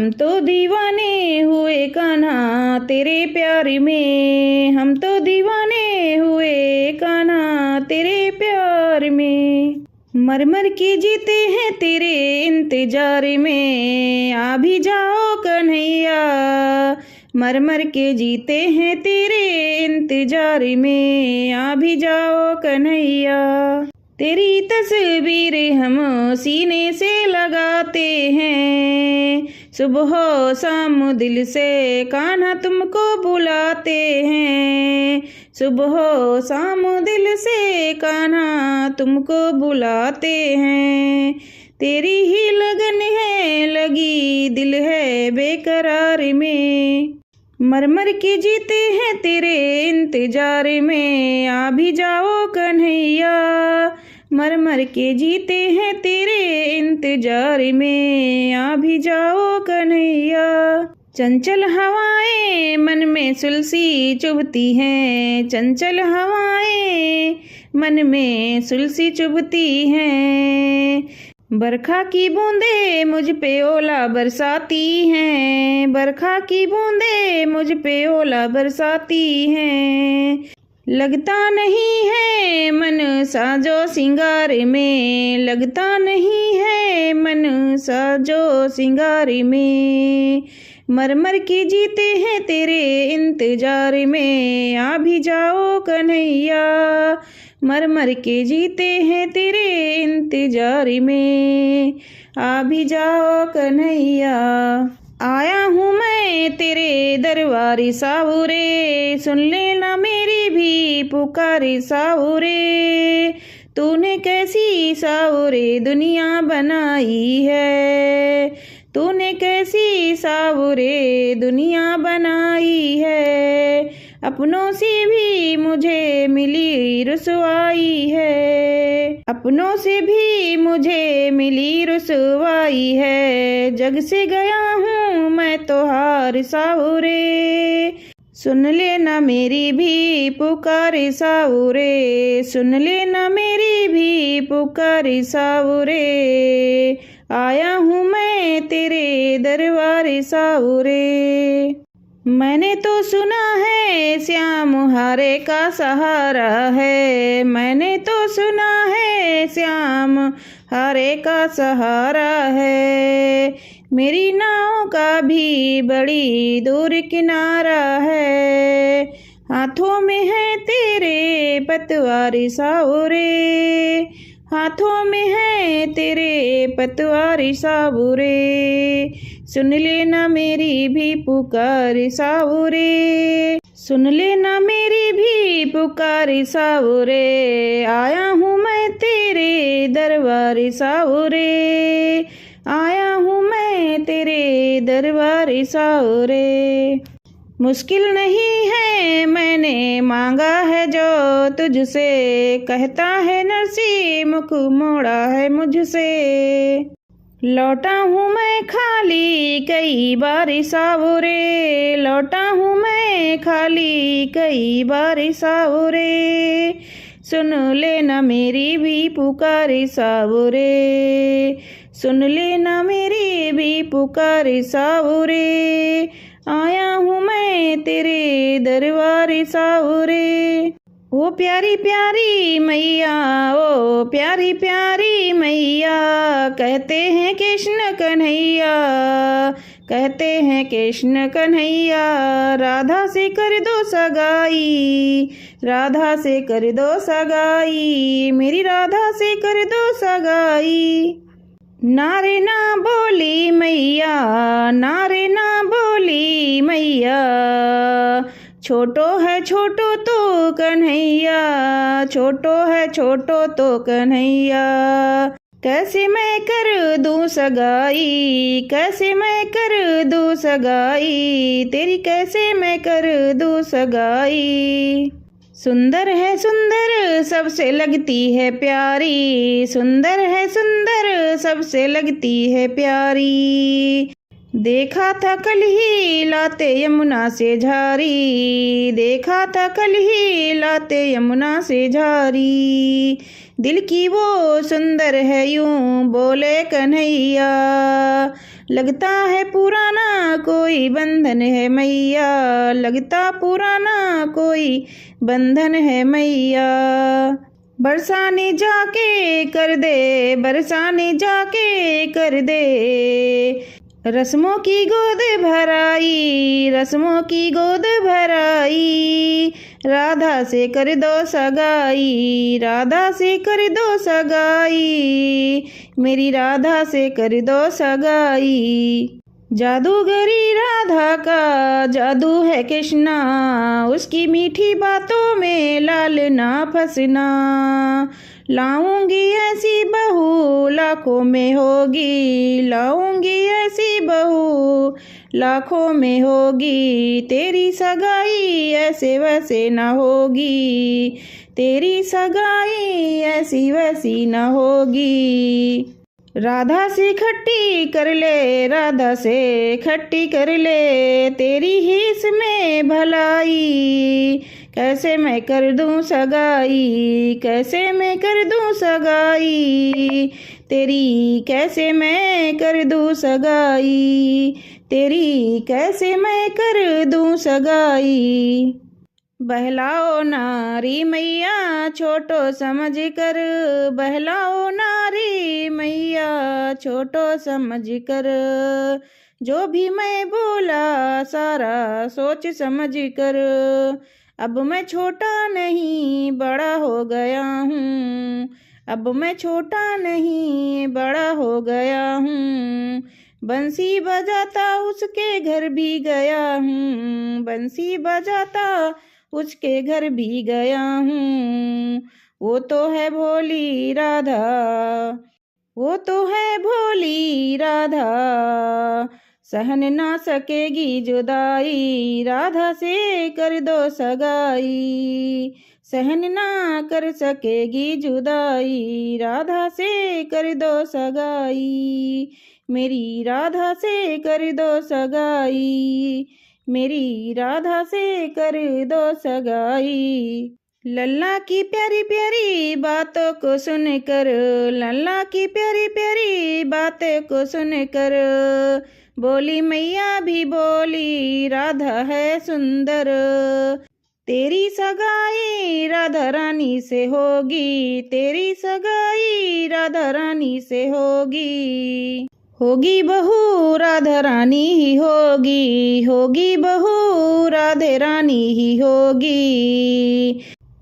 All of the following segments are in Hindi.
हम तो दीवाने हुए कान्हा तेरे प्यार में, हम तो दीवाने हुए कान्हा तेरे प्यार में। मर मर के जीते हैं तेरे इंतजार में, आ भी जाओ कन्हैया। मर मर के जीते हैं तेरे इंतजार में, आ भी जाओ कन्हैया। तेरी तस्वीर हम सीने से लगाते हैं, सुबह शाम दिल से कान्हा तुमको बुलाते हैं। सुबह शाम दिल से कान्हा तुमको बुलाते हैं। तेरी ही लगन है लगी दिल है बेकरार में, मर मर के जीते हैं तेरे इंतजार में, आ भी जाओ कन्हैया। मर मर के जीते हैं तेरे इंतजार में, आ भी जाओ कन्हैया। चंचल हवाएं मन में सुलसी चुभती हैं, चंचल हवाएं मन में सुलसी चुभती हैं। बरखा की बूंदे मुझ पे ओला बरसाती हैं, बरखा की बूंदे मुझ पे ओला बरसाती हैं। लगता नहीं है मन साजो सिंगार में, लगता नहीं है मन साजो सिंगार में। मर मर के जीते हैं तेरे इंतजार में, आ भी जाओ कन्हैया। मर मर के जीते हैं तेरे इंतजार में, आ भी जाओ कन्हैया। आया हूँ मैं तेरे दरबार साहुरे, सुन लेना मेरी भी पुकार साहुरे। तूने कैसी साहुरे दुनिया बनाई है, तूने कैसी साहुरे दुनिया बनाई है। अपनों से भी मुझे मिली रुसवाई है, अपनों से भी मुझे मिली रुसवाई है। जग से गया हूँ मैं तो हार साहुरे, सुन लेना मेरी भी पुकार साहुरे, सुन लेना मेरी भी पुकार साहुरे। आया हूँ मैं तेरे दरबार साहुरे। मैंने तो सुना है श्याम हारे का सहारा है, मैंने तो सुना है श्याम हारे का सहारा है। मेरी नाव का भी बड़ी दूर किनारा है, हाथों में है तेरे पतवार साहुरे, हाथों में है तेरे पतवार साहुरे। सुन लेना मेरी भी पुकार साहुरे, सुन लेना मेरी भी पुकार साहुरे। आया हूँ मैं तेरे दरबार साहुरे, आया हूँ मैं तेरे दरबार साहुरे। मुश्किल नहीं है मैंने मांगा है जो तुझसे, कहता है नरसी मुख मोड़ा है मुझसे। लौटा हूँ मैं खाली कई बार साहुरे, लौटा हूँ मैं खाली कई बार साहुरे। सुन लेना मेरी भी पुकार साहुरे, सुन लेना मेरी भी पुकार साहुरे। आया हूँ मैं तेरे दरबार साहुरे। ओ प्यारी प्यारी मैया, ओ प्यारी प्यारी मैया, कहते हैं कृष्ण कन्हैया, कहते हैं कृष्ण कन्हैया। राधा से कर दो सगाई, राधा से कर दो सगाई, मेरी राधा से कर दो सगाई। नारे ना बोली मैया, नारे ना बोली मैया, छोटो है छोटो तो कन्हैया, छोटो है छोटो तो कन्हैया। कैसे मैं कर दूं सगाई, कैसे मैं कर दूं सगाई, तेरी कैसे मैं कर दूं सगाई। सुंदर है सुंदर सबसे लगती है प्यारी, सुंदर है सुंदर सबसे लगती है प्यारी। देखा था कल ही लाते यमुना से झारी, देखा था कल ही लाते यमुना से झारी। दिल की वो सुंदर है यूं बोले कन्हैया, लगता है पुराना कोई बंधन है मैया, लगता पुराना कोई बंधन है मैया। बरसाने जाके कर दे, बरसाने जाके कर दे, रस्मों की गोद भराई, रस्मों की गोद भराई। राधा से कर दो सगाई, राधा से कर दो सगाई, मेरी राधा से कर दो सगाई। जादूगरी राधा का जादू है कृष्णा, उसकी मीठी बातों में लाल ना फंसना। लाऊंगी ऐसी बहू लाखों में होगी, लाऊंगी ऐसी बहू लाखों में होगी। तेरी सगाई ऐसे वैसे ना होगी, तेरी सगाई ऐसी वैसी ना होगी। राधा से खट्टी कर ले, राधा से खट्टी कर ले, तेरी ही इसमें भलाई। कैसे मैं कर दूं सगाई, कैसे मैं कर दूं सगाई, तेरी कैसे मैं कर दूं सगाई, तेरी कैसे मैं कर दूं सगाई। बहलाओ नारी मैया छोटो समझ कर, बहलाओ नारी मैया छोटो समझ कर। जो भी मैं बोला सारा सोच समझ कर, अब मैं छोटा नहीं बड़ा हो गया हूँ, अब मैं छोटा नहीं बड़ा हो गया हूँ। बंसी बजाता उसके घर भी गया हूँ, बंसी बजाता उसके घर भी गया हूँ। वो तो है भोली राधा, वो तो है भोली राधा, सहन ना सकेगी जुदाई, राधा से कर दो सगाई। सहन ना कर सकेगी जुदाई, राधा से कर दो सगाई, मेरी राधा से कर दो सगाई, मेरी राधा से कर दो सगाई। लल्ला की प्यारी प्यारी बातों को सुनकर, लल्ला की प्यारी प्यारी बातों को सुनकर, बोली मैया भी बोली राधा है सुंदर। तेरी सगाई राधा रानी से होगी, तेरी सगाई राधा रानी से होगी। होगी बहू राधा रानी ही होगी, होगी बहू राधे रानी ही होगी।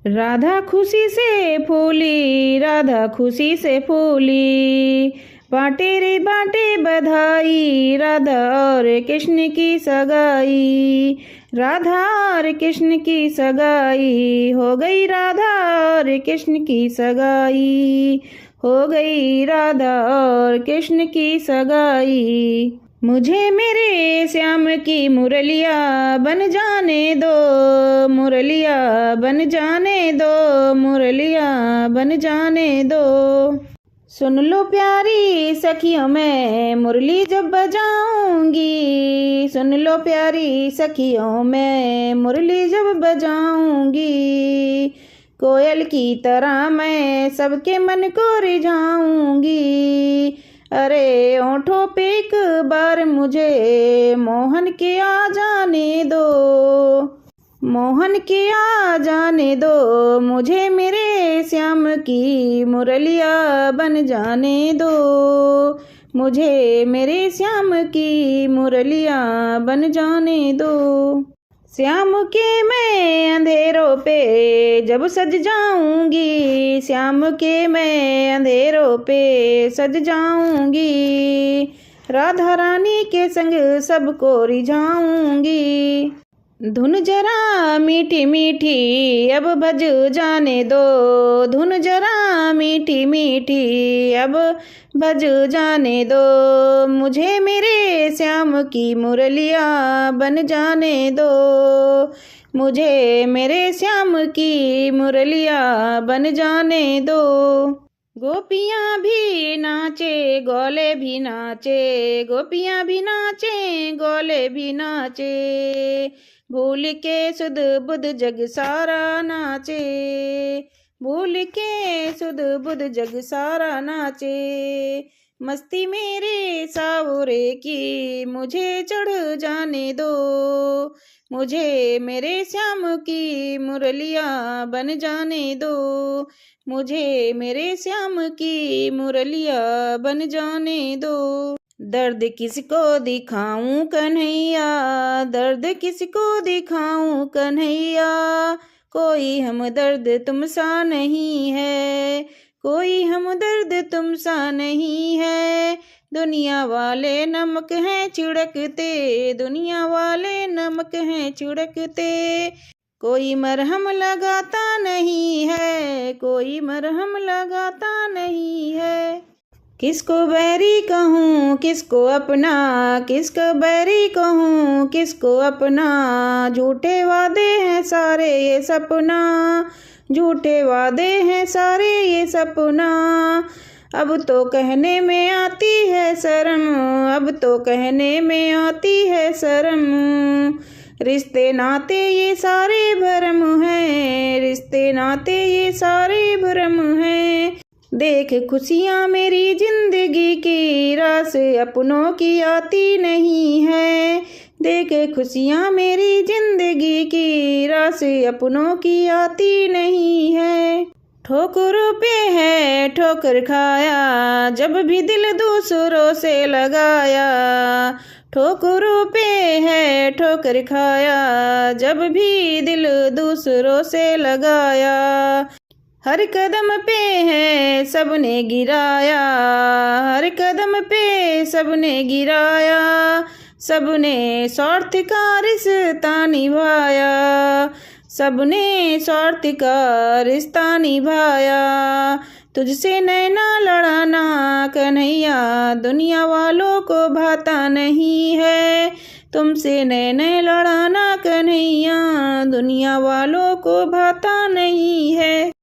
राधा खुशी से फूली, राधा खुशी से फूली, बाटे रे बाटे बधाई, राधा और कृष्ण की सगाई। राधा और कृष्ण की सगाई हो गई, राधा और कृष्ण की सगाई हो गई, राधा और कृष्ण की सगाई। मुझे मेरे श्याम की मुरलिया बन जाने दो, मुरलिया बन जाने दो, मुरलिया बन जाने दो। सुन लो प्यारी सखियों मैं मुरली जब बजाऊंगी, सुन लो प्यारी सखियों मैं मुरली जब बजाऊंगी। कोयल की तरह मैं सबके मन को रिझाऊंगी। अरे ओंठों पे एक बार मुझे मोहन के आ जाने दो, मोहन के आ जाने दो, मुझे मेरे श्याम की मुरलिया बन जाने दो, मुझे मेरे श्याम की मुरलिया बन जाने दो। श्याम के मैं अंधेरों पे जब सज जाऊंगी, श्याम के मैं अंधेरों पे सज जाऊंगी। राधा रानी के संग सबको रिझाऊंगी। धुन जरा मीठी मीठी अब बज जाने दो, धुन जरा मीठी मीठी अब बज जाने दो, मुझे मेरे श्याम की मुरलिया बन जाने दो, मुझे मेरे श्याम की मुरलिया बन जाने दो। गोपियाँ भी नाचे गोले भी नाचे, गोपियाँ भी नाचे गोले भी नाचे, भूल के सुध बुध जग सारा नाचे, भूल के सुध बुध जग सारा नाचे, मस्ती मेरे सावरे की मुझे चढ़ जाने दो, मुझे मेरे श्याम की मुरलिया बन जाने दो, मुझे मेरे श्याम की मुरलिया बन जाने दो। दर्द किसको दिखाऊं कन्हैया, दर्द किसको दिखाऊं कन्हैया, कोई हमदर्द तुम सा नहीं है, कोई हमदर्द तुम सा नहीं है। दुनिया वाले नमक हैं छिड़कते, दुनिया वाले नमक हैं छिड़कते, कोई मरहम लगाता नहीं है, कोई मरहम लगाता नहीं है। किसको बैरी कहूँ किसको अपना, किसको बैरी कहूँ किसको अपना, झूठे वादे हैं सारे ये सपना, झूठे वादे हैं सारे ये सपना। अब तो कहने में आती है शर्म, अब तो कहने में आती है शर्म, रिश्ते नाते ये सारे भरम हैं, रिश्ते नाते ये सारे भरम हैं। देख खुशियाँ मेरी जिंदगी की रास अपनों की आती नहीं है, देख खुशियाँ मेरी जिंदगी की रास अपनों की आती नहीं है। ठोकरों पे है ठोकर खाया, जब भी दिल दूसरों से लगाया, ठोकरों पे है ठोकर खाया, जब भी दिल दूसरों से लगाया। हर कदम पे है सबने गिराया, हर कदम पे सबने गिराया, सबने स्वार्थ का रिश्ता निभाया, सबने स्वार्थ का रिश्ता निभाया। तुझसे नैना लड़ाना कन्हैया दुनिया वालों को भाता नहीं है, तुमसे नैना लड़ाना कन्हैया दुनिया वालों को भाता नहीं है।